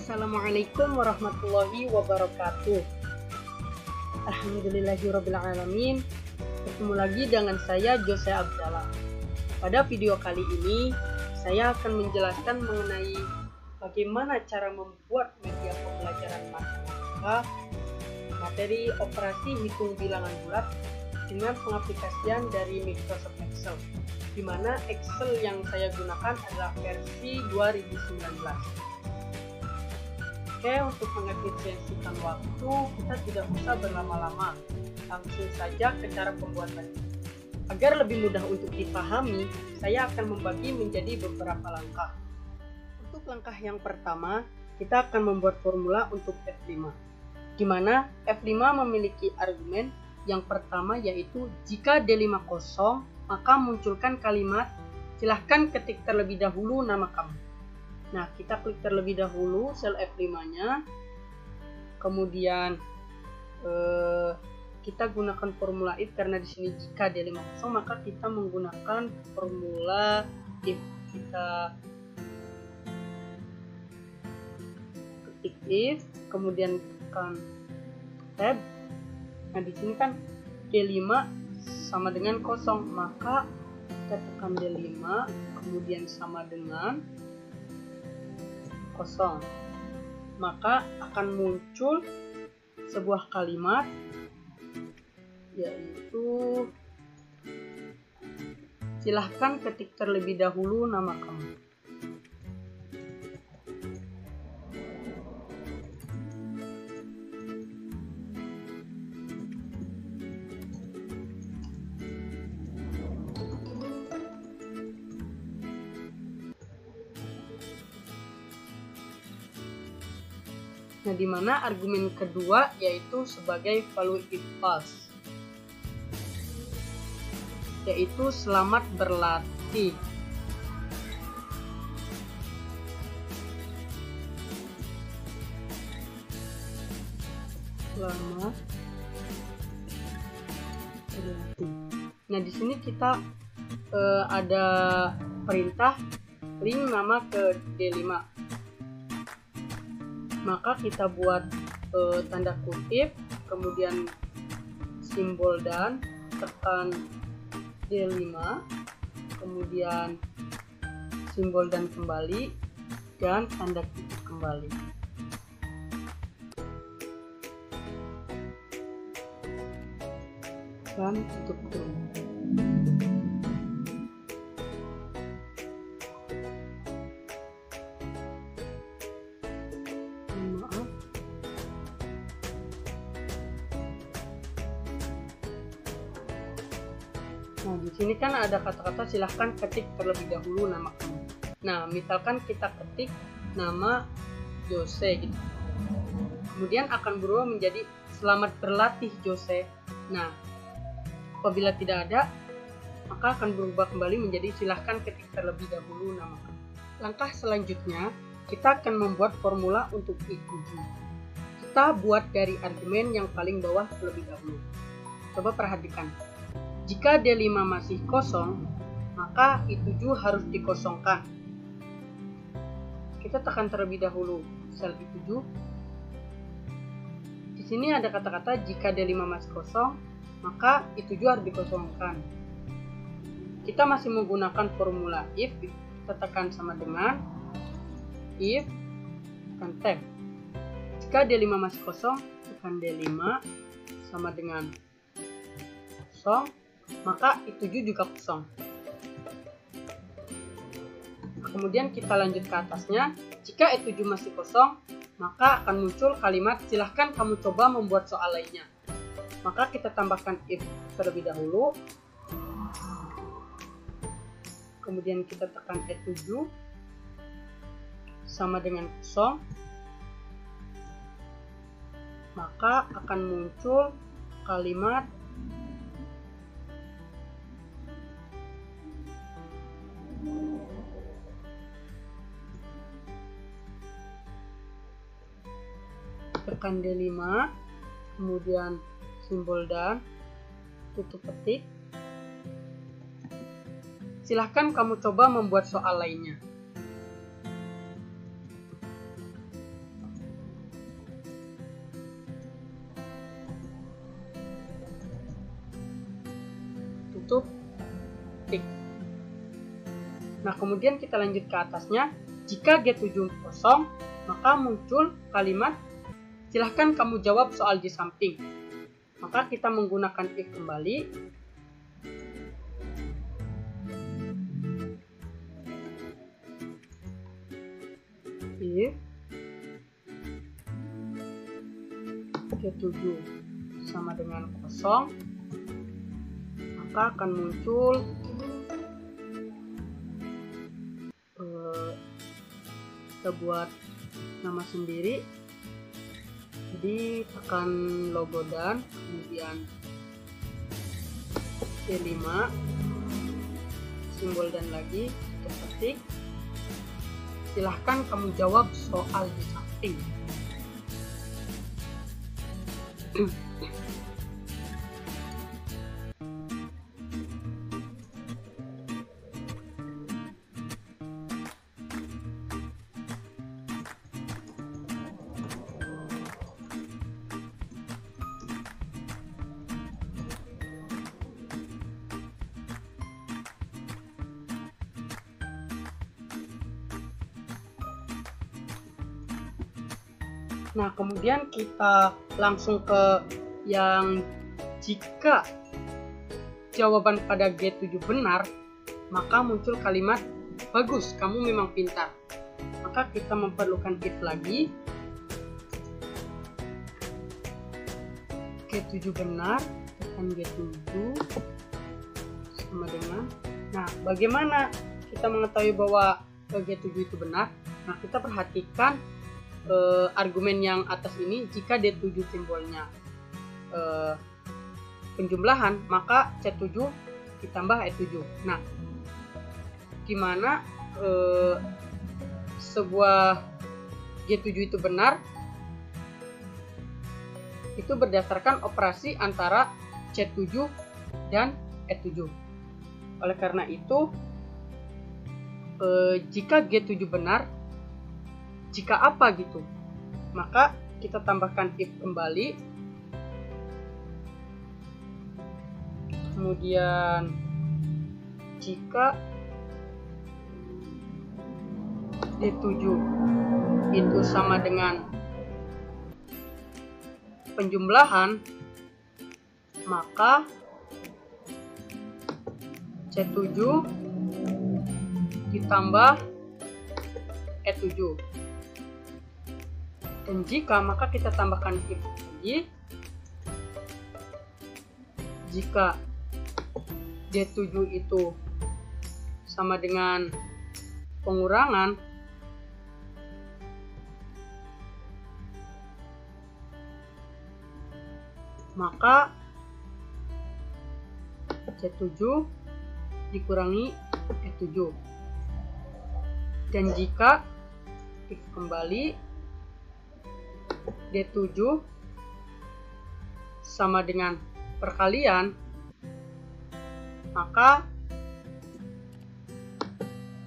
Assalamualaikum warahmatullahi wabarakatuh. Alhamdulillahirrabbilalamin. Ketemu lagi dengan saya Jose Abdallah. Pada video kali ini saya akan menjelaskan mengenai bagaimana cara membuat media pembelajaran matematika materi operasi hitung bilangan bulat dengan pengaplikasian dari Microsoft Excel, di mana Excel yang saya gunakan adalah versi 2019. Oke, untuk mengefisiensikan waktu, kita tidak usah berlama-lama. Langsung saja ke cara pembuatannya. Agar lebih mudah untuk dipahami, saya akan membagi menjadi beberapa langkah. Untuk langkah yang pertama, kita akan membuat formula untuk F5. Di mana F5 memiliki argumen yang pertama yaitu jika D5 kosong, maka munculkan kalimat silahkan ketik terlebih dahulu nama kamu. Nah, kita klik terlebih dahulu sel F5-nya, kemudian kita gunakan formula if karena di sini jika D5 kosong, maka kita menggunakan formula if. Kita ketik if, kemudian tekan tab. Nah, di sini kan D5 sama dengan kosong, maka kita tekan D5, kemudian sama dengan kosong, maka akan muncul sebuah kalimat yaitu silahkan ketik terlebih dahulu nama kamu. Nah, di mana argumen kedua yaitu sebagai value if false, yaitu selamat berlatih. Selamat berlatih. Nah, di sini kita ada perintah link nama ke D5. Maka kita buat tanda kutip, kemudian simbol dan, tekan D5, kemudian simbol dan kembali, dan tanda kutip kembali. Dan tutup dulu. Nah, di sini kan ada kata-kata silahkan ketik terlebih dahulu nama kamu. Nah, misalkan kita ketik nama Jose gitu. Kemudian akan berubah menjadi selamat berlatih Jose. Nah, apabila tidak ada, maka akan berubah kembali menjadi silahkan ketik terlebih dahulu nama kamu. Langkah selanjutnya, kita akan membuat formula untuk I7. Kita buat dari argumen yang paling bawah terlebih dahulu. Coba perhatikan. Jika D5 masih kosong, maka I7 harus dikosongkan. Kita tekan terlebih dahulu sel I7. Di sini ada kata-kata jika D5 masih kosong, maka I7 harus dikosongkan. Kita masih menggunakan formula if, kita tekan sama dengan if, tekan tab. Jika D5 masih kosong, tekan D5 sama dengan kosong, maka I7 juga kosong. Kemudian kita lanjut ke atasnya. Jika I7 masih kosong, maka akan muncul kalimat silahkan kamu coba membuat soal lainnya. Maka kita tambahkan if terlebih dahulu, kemudian kita tekan E7 sama dengan kosong, maka akan muncul kalimat tekan D5, kemudian simbol dan, tutup ketik. Silahkan kamu coba membuat soal lainnya. tutup tik. Nah, kemudian kita lanjut ke atasnya. Jika G7 kosong, maka muncul kalimat silahkan kamu jawab soal di samping. Maka kita menggunakan if kembali. If G7 sama dengan kosong, maka akan muncul kita buat nama sendiri, jadi tekan logo dan kemudian E5 simbol dan lagi kita ketik silahkan kamu jawab soal di samping. Nah, kemudian kita langsung ke yang jika jawaban pada G7 benar, maka muncul kalimat bagus, kamu memang pintar. Maka kita memerlukan if lagi. G7 benar, tekan G7 sama dengan. Nah, bagaimana kita mengetahui bahwa G7 itu benar? Nah, kita perhatikan argumen yang atas ini. Jika D7 simbolnya penjumlahan, maka C7 ditambah E7. Nah, gimana sebuah G7 itu benar? Itu berdasarkan operasi antara C7 dan E7. Oleh karena itu, jika G7 benar, jika apa gitu, maka kita tambahkan if kembali. Kemudian jika D7 itu sama dengan penjumlahan, maka C7 ditambah E7. Dan jika, maka kita tambahkan if lagi. Jika D7 itu sama dengan pengurangan, maka C7 dikurangi E7. Dan jika if kembali D7 sama dengan perkalian, maka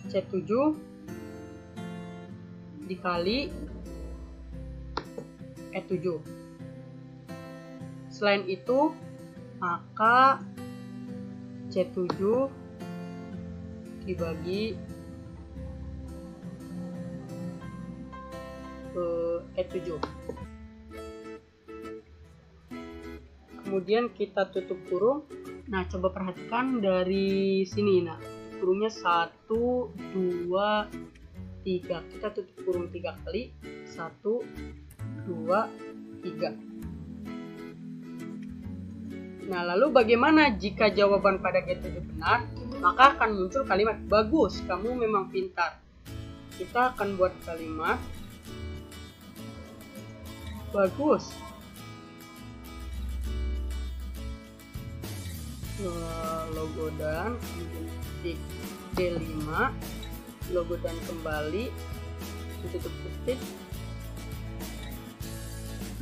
C7 dikali E7. Selain itu, maka C7 dibagi E7. Kemudian kita tutup kurung. Nah, coba perhatikan dari sini. Nah, kurungnya 1, 2, 3. Kita tutup kurung 3 kali. 1, 2, 3. Nah, lalu bagaimana jika jawaban pada G7 benar? Maka akan muncul kalimat bagus, kamu memang pintar. Kita akan buat kalimat bagus. Logo dan titik D5, logo dan kembali, tutup titik.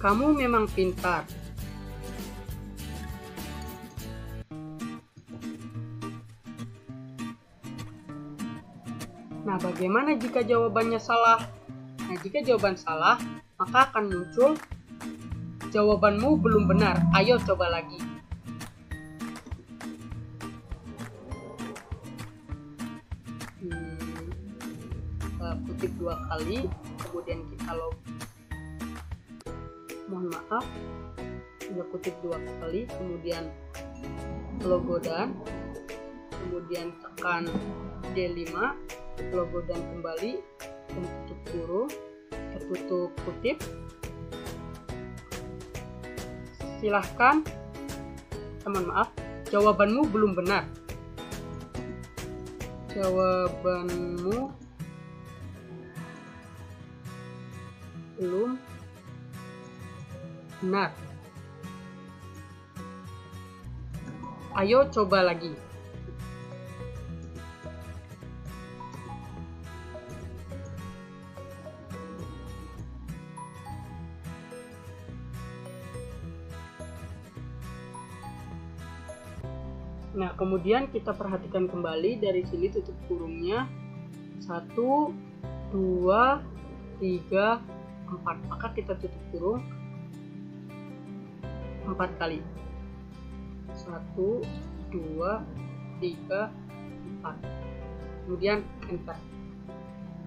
Kamu memang pintar. Nah, bagaimana jika jawabannya salah? Nah, jika jawaban salah, maka akan muncul jawabanmu belum benar. Ayo coba lagi. kutip 2 kali, kemudian kita log. Mohon maaf, tanda kutip 2 kali, kemudian logo dan, kemudian tekan D5, logo dan kembali, dan tutup kurung, tutup kutip. Silahkan, mohon maaf, jawabanmu belum benar. Jawabanmu belum benar. Ayo coba lagi. Nah, kemudian kita perhatikan kembali dari sini tutup kurungnya 1, 2, 3, 4. Maka kita tutup kurung 4 kali. 1, 2, 3, 4. Kemudian enter.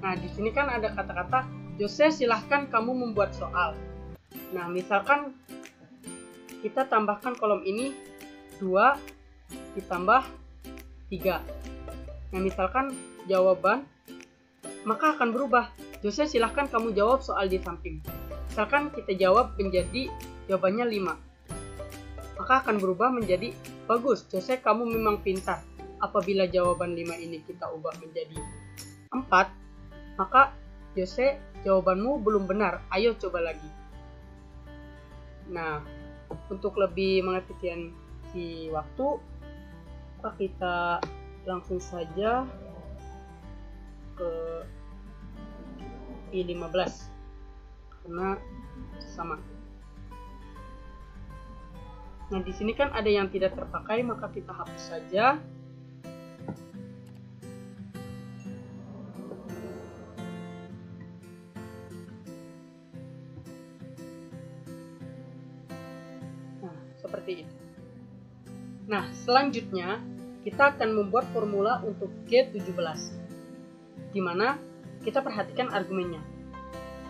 Nah, di sini kan ada kata-kata, Jose silahkan kamu membuat soal. Nah, misalkan kita tambahkan kolom ini 2 ditambah 3. Nah, misalkan jawaban, maka akan berubah. Jose silahkan kamu jawab soal di samping. Misalkan kita jawab menjadi jawabannya 5. Maka akan berubah menjadi, bagus, Jose kamu memang pintar. Apabila jawaban 5 ini kita ubah menjadi 4, maka Jose jawabanmu belum benar. Ayo coba lagi. Nah, untuk lebih mengefisiensi waktu, kita langsung saja ke I15 karena sama. Nah, di sini kan ada yang tidak terpakai, maka kita hapus saja. Nah, seperti itu. Nah, selanjutnya kita akan membuat formula untuk G17, di mana kita perhatikan argumennya.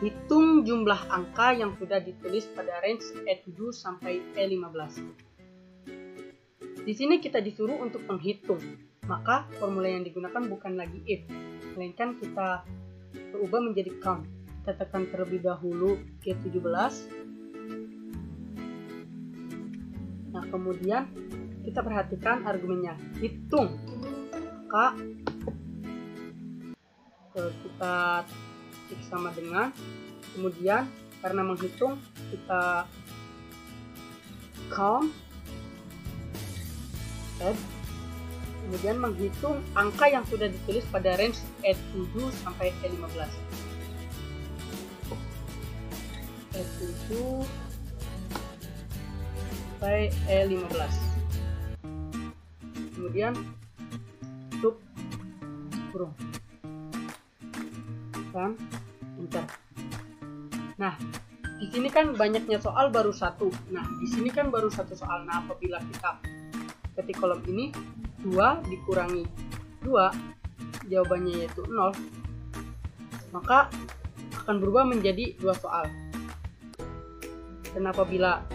Hitung jumlah angka yang sudah ditulis pada range E7 sampai E15. Di sini kita disuruh untuk menghitung, maka formula yang digunakan bukan lagi if, melainkan kita berubah menjadi count. Kita tekan terlebih dahulu G17. Nah, kemudian kita perhatikan argumennya, hitung, maka kita ketik sama dengan, kemudian karena menghitung kita count, kemudian menghitung angka yang sudah ditulis pada range E7 sampai E15. E7 sampai E15. Kemudian tutup kurung dan enter. Nah, di sini kan banyaknya soal baru 1. Nah, di sini kan baru 1 soal. Nah, apabila kita ketik kolom ini 2 dikurangi 2, jawabannya yaitu 0, maka akan berubah menjadi 2 soal. Dan apabila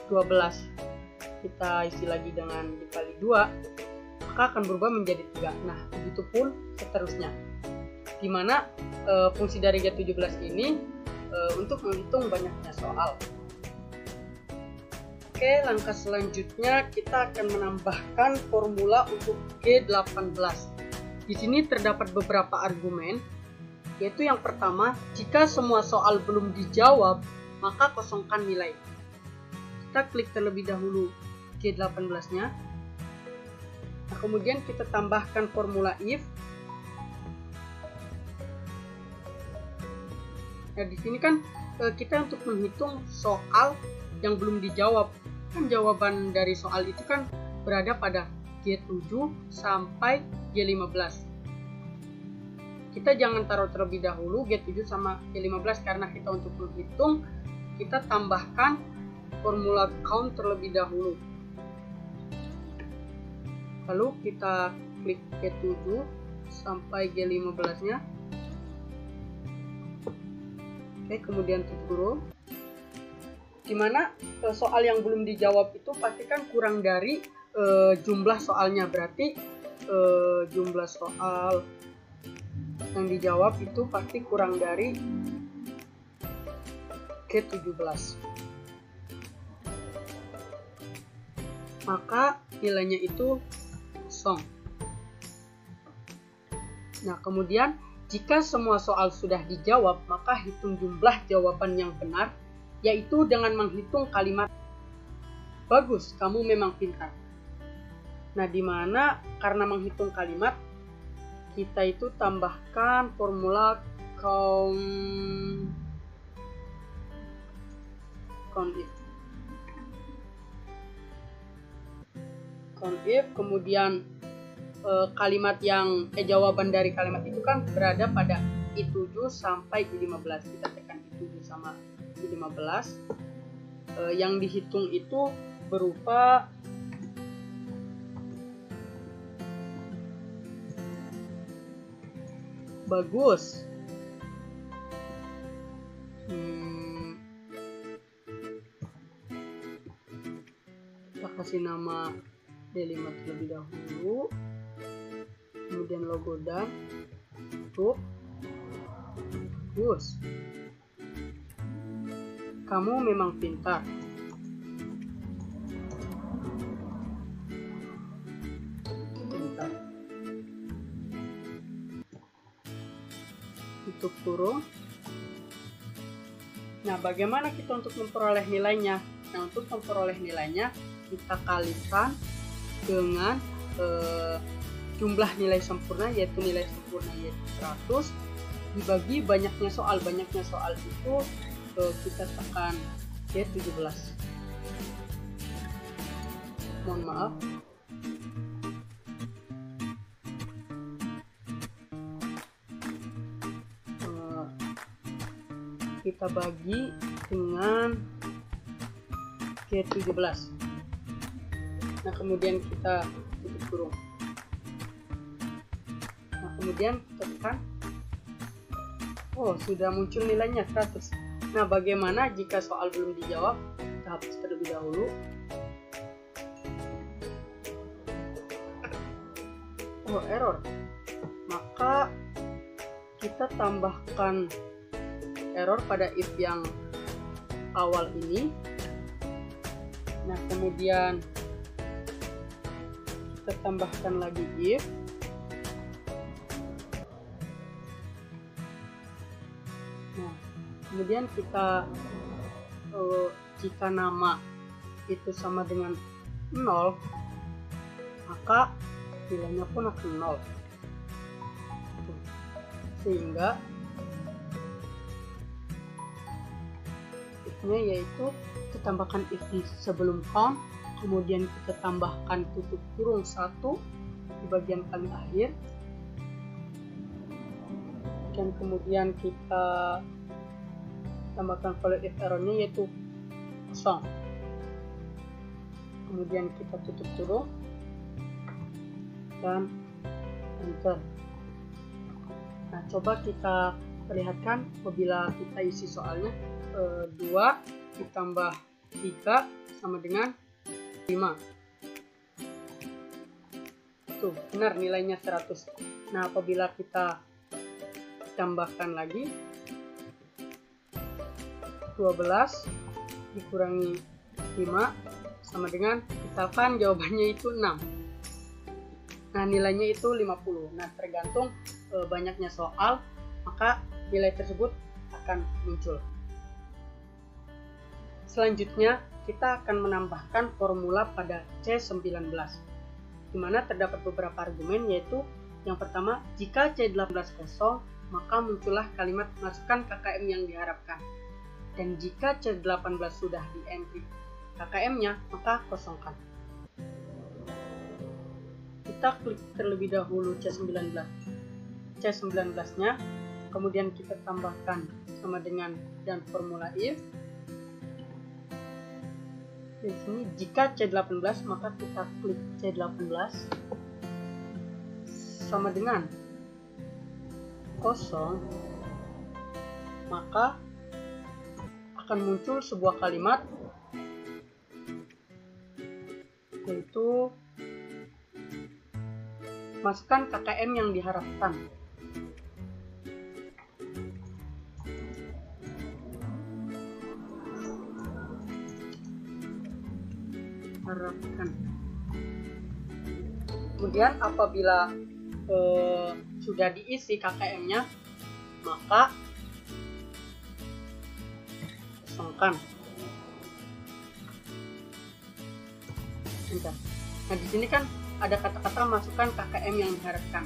12 kita isi lagi dengan dikali 2, maka akan berubah menjadi 3. Nah, begitu pun seterusnya. Dimana fungsi dari G17 ini untuk menghitung banyaknya soal. Oke, langkah selanjutnya kita akan menambahkan formula untuk G18. Di sini terdapat beberapa argumen, yaitu yang pertama, jika semua soal belum dijawab, maka kosongkan nilai. Kita klik terlebih dahulu G18-nya. Nah, kemudian kita tambahkan formula if. Nah, di sini kan kita untuk menghitung soal yang belum dijawab. Kan jawaban dari soal itu kan berada pada G7 sampai G15. Kita jangan taruh terlebih dahulu G7 sama G15 karena kita untuk menghitung, kita tambahkan formula count terlebih dahulu. Lalu kita klik G7 sampai G15-nya. Oke, kemudian tutup kurung. Dimana soal yang belum dijawab itu pastikan kurang dari jumlah soalnya, berarti jumlah soal yang dijawab itu pasti kurang dari ke-17. Maka nilainya itu 0. Nah, kemudian jika semua soal sudah dijawab, maka hitung jumlah jawaban yang benar, yaitu dengan menghitung kalimat. Bagus, kamu memang pintar. Nah, dimana karena menghitung kalimat, kita itu tambahkan formula count if, kemudian kalimat yang jawaban dari kalimat itu kan berada pada I7 sampai I15. Kita tekan I7 sama I15. Yang dihitung itu berupa bagus. Kita kasih nama D5 terlebih dahulu, kemudian logo dan bagus. Kamu memang pintar. Tutup kurung. Nah, bagaimana kita untuk memperoleh nilainya? Nah, untuk memperoleh nilainya kita kalikan dengan jumlah nilai sempurna, yaitu nilai sempurna yaitu 100 dibagi banyaknya soal. Banyaknya soal itu kita tekan D17. Mohon maaf. Kita bagi dengan G17. Nah, kemudian kita tutup kurung. Nah, kemudian tekan. Oh, sudah muncul nilainya 100. Nah, bagaimana jika soal belum dijawab? Kita hapus terlebih dahulu. Oh, error. Maka kita tambahkan error pada if yang awal ini. Nah, kemudian kita tambahkan lagi if. Nah, kemudian kita jika nama itu sama dengan 0, maka nilainya pun akan 0. Sehingga if-nya yaitu kita tambahkan if di sebelum count, kemudian kita tambahkan tutup kurung 1 di bagian paling akhir, dan kemudian kita tambahkan value if error-nya yaitu 0. Kemudian kita tutup kurung dan enter. Nah, coba kita perlihatkan apabila kita isi soalnya 2 ditambah 3 sama dengan 5. Tuh, benar nilainya 100. Nah, apabila kita tambahkan lagi 12 dikurangi 5 sama dengan, misalkan jawabannya itu 6. Nah, nilainya itu 50. Nah, tergantung banyaknya soal, maka nilai tersebut akan muncul. Selanjutnya, kita akan menambahkan formula pada C19, di mana terdapat beberapa argumen, yaitu yang pertama, jika C18 kosong, maka muncullah kalimat masukkan KKM yang diharapkan. Dan jika C18 sudah di entry KKM-nya, maka kosongkan. Kita klik terlebih dahulu C19-nya, kemudian kita tambahkan sama dengan dan formula if. Di sini jika C18, maka kita klik C18 sama dengan kosong, maka akan muncul sebuah kalimat, yaitu masukkan KKM yang diharapkan. Kemudian apabila sudah diisi KKM-nya, maka kosongkan. Nah, di sini kan ada kata-kata masukkan KKM yang diharapkan.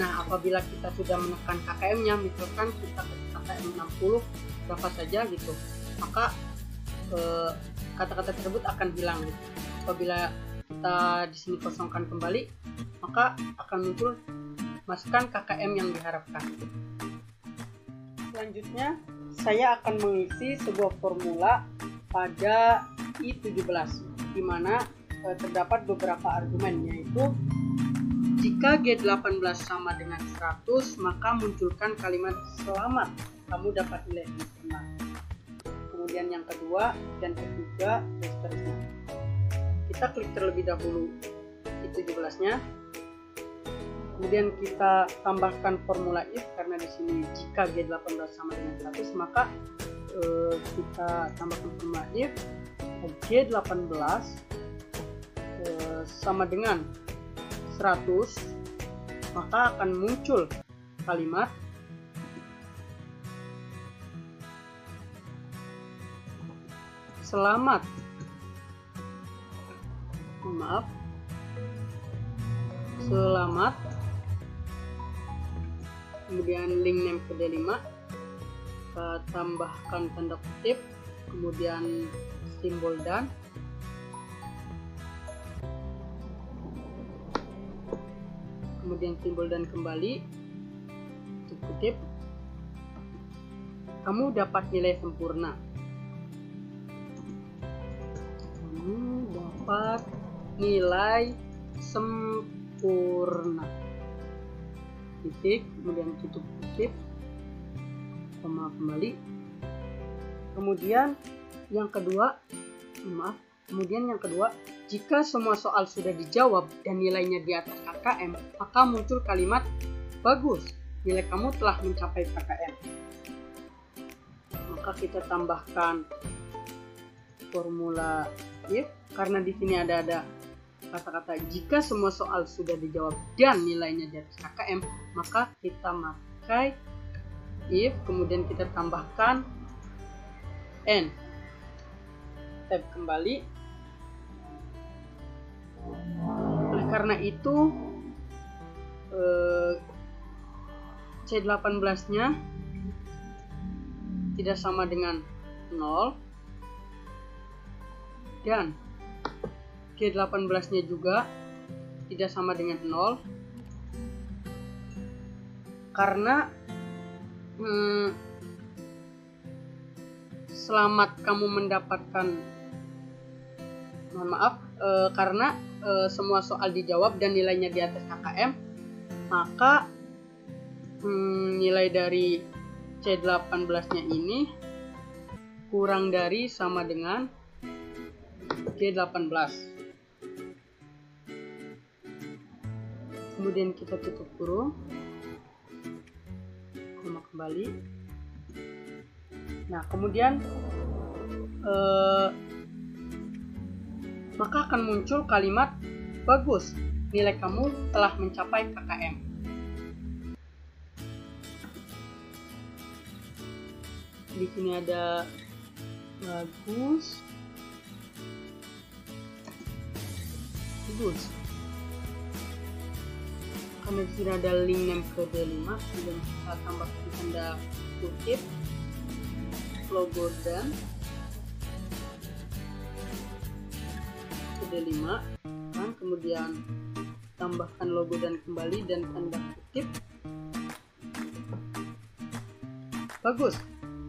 Nah, apabila kita sudah menekan KKM-nya, misalkan kita ke KKM 60 berapa saja gitu, maka kata-kata tersebut akan hilang gitu. Apabila kita di sini kosongkan kembali, maka akan muncul masukkan KKM yang diharapkan. Selanjutnya, saya akan mengisi sebuah formula pada I17, di mana terdapat beberapa argumen, yaitu jika G18 sama dengan 100, maka munculkan kalimat selamat, kamu dapat nilai sempurna. Kemudian yang kedua dan ketiga, dan seterusnya. Kita klik terlebih dahulu I17-nya. Kemudian kita tambahkan formula if, karena di sini jika G18 sama dengan 100, maka kita tambahkan formula if G18 sama dengan 100, maka akan muncul kalimat selamat, selamat, kemudian link name kode 5, kita tambahkan tanda kutip, kemudian simbol dan, kemudian simbol dan kembali, tutup kutip, kamu dapat nilai sempurna. Kamu dapat nilai sempurna. Titik, kemudian tutup kutip, koma kembali. Kemudian yang kedua, jika semua soal sudah dijawab dan nilainya di atas KKM, maka muncul kalimat bagus, nilai kamu telah mencapai KKM. Maka kita tambahkan formula if, karena di sini ada kata-kata jika semua soal sudah dijawab dan nilainya di atas KKM, maka kita pakai if, kemudian kita tambahkan n, tab kembali. Oleh karena itu C18-nya tidak sama dengan 0 dan G18-nya juga tidak sama dengan 0, karena selamat kamu mendapatkan, karena semua soal dijawab dan nilainya di atas KKM, maka nilai dari C18-nya ini kurang dari sama dengan G18. Kemudian kita tutup kurung, koma kembali. Nah, kemudian maka akan muncul kalimat bagus, nilai kamu telah mencapai KKM. Di sini ada bagus. Karena di sini ada link name kode 5, kemudian kita tambahkan tanda kutip, logo dan kode 5, dan kemudian tambahkan logo dan kembali dan tanda kutip. Bagus,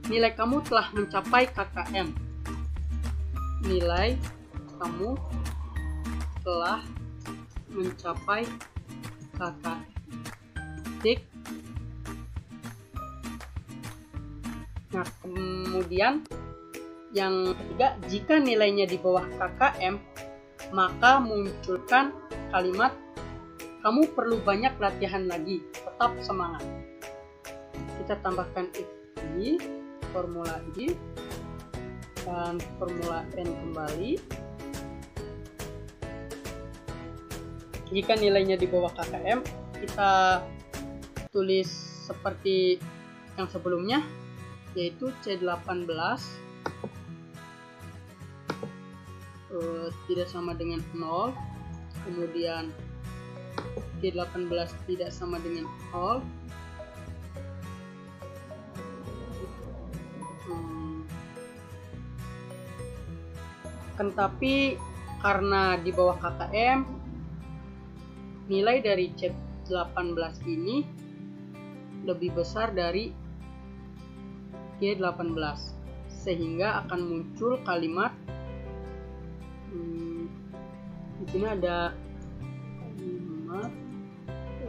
nilai kamu telah mencapai KKM. Nilai kamu telah mencapai KKM. Tik. Nah, kemudian Yang ketiga, jika nilainya di bawah KKM, maka munculkan kalimat kamu perlu banyak latihan lagi, tetap semangat. Kita tambahkan if I, formula I, dan formula N kembali. Jika nilainya di bawah KKM, kita tulis seperti yang sebelumnya, yaitu C18 tidak sama dengan 0, kemudian C18 tidak sama dengan 0, tapi karena di bawah KKM, nilai dari C18 ini lebih besar dari G18, sehingga akan muncul kalimat di sini ada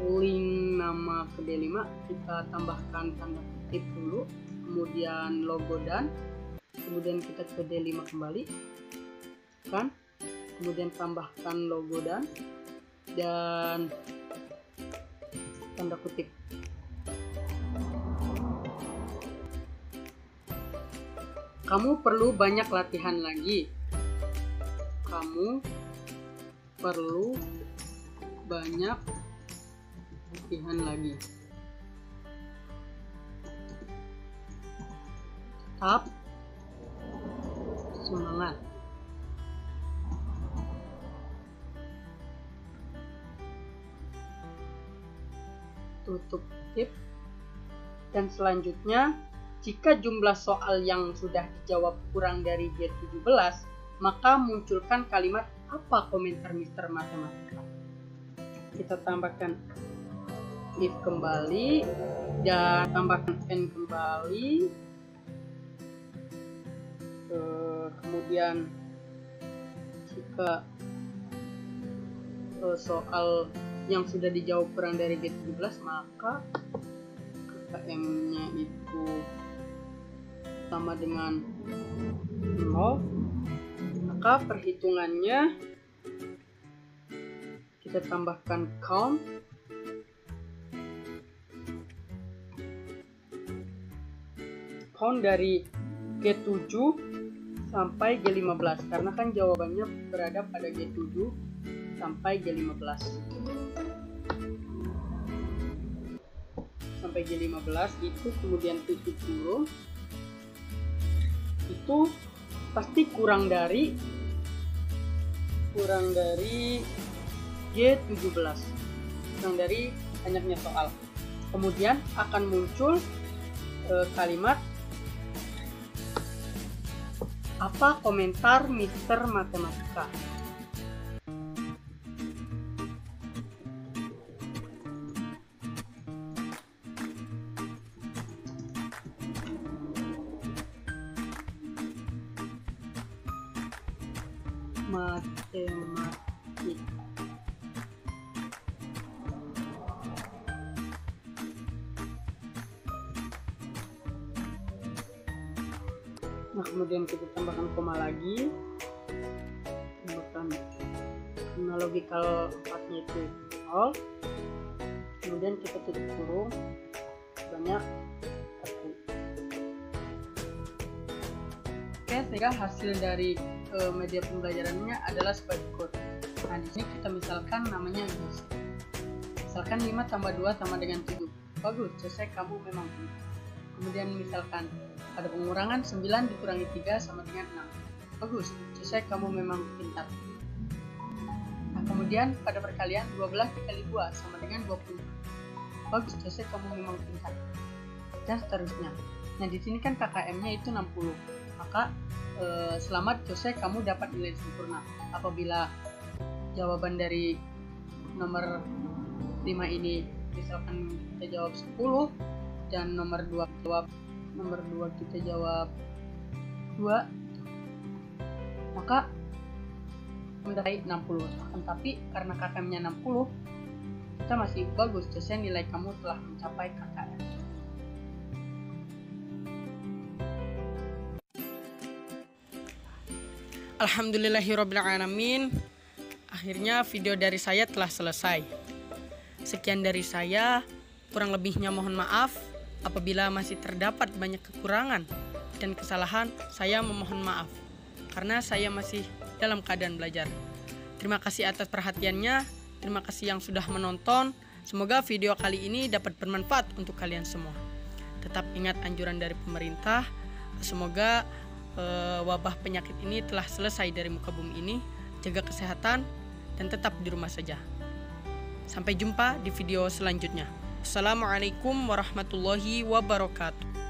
link nama ke D5, kita tambahkan tanda kutip dulu, kemudian logo dan, kemudian kita ke D5 kembali kan, kemudian tambahkan logo dan tanda kutip. Kamu perlu banyak latihan lagi. Kamu perlu banyak latihan lagi. Tetap semangat. Tutup tip. Dan selanjutnya, jika jumlah soal yang sudah dijawab kurang dari G17, maka munculkan kalimat apa komentar Mister Matematika. Kita tambahkan if kembali dan tambahkan N kembali. Kemudian jika soal yang sudah dijawab kurang dari G17, maka KKM-nya itu sama dengan 0, maka perhitungannya kita tambahkan count dari G7 sampai G15, karena kan jawabannya berada pada G7 sampai G15. Sampai G15 itu kemudian tutup kurung, itu pasti kurang dari G17, kurang dari banyaknya soal. Kemudian akan muncul kalimat apa komentar Mister Matematika. Matematika. Nah, kemudian kita tambahkan koma lagi, tambahkan analogical 4-nya itu 0, kemudian kita tutup kurung banyak 1. Oke, sehingga hasil dari media pembelajarannya adalah sebagai berikut. Nah, di sini kita misalkan namanya Jose. Misalkan 5 tambah 2 sama dengan 7. Bagus, Jose, kamu memang pintar. Kemudian misalkan ada pengurangan 9 dikurangi 3 sama dengan 6. Bagus, Jose, kamu memang pintar. Nah, kemudian pada perkalian 12 dikali 2 sama dengan 20. Bagus, Jose, kamu memang pintar. Dan seterusnya. Nah, di sini kan KKM-nya itu 60. Maka selamat Jose, kamu dapat nilai sempurna. Apabila jawaban dari nomor 5 ini misalkan kita jawab 10 dan nomor 2 kita jawab 2, maka mendapat 60. Tapi karena KKM-nya 60, kita masih bagus, Jose, nilai kamu telah mencapai KKM. Alhamdulillahirrabbilalamin. Akhirnya video dari saya telah selesai. Sekian dari saya. Kurang lebihnya mohon maaf. Apabila masih terdapat banyak kekurangan dan kesalahan, saya memohon maaf karena saya masih dalam keadaan belajar. Terima kasih atas perhatiannya. Terima kasih yang sudah menonton. Semoga video kali ini dapat bermanfaat untuk kalian semua. Tetap ingat anjuran dari pemerintah. Semoga wabah penyakit ini telah selesai dari muka bumi ini. Jaga kesehatan dan tetap di rumah saja. Sampai jumpa di video selanjutnya. Assalamualaikum warahmatullahi wabarakatuh.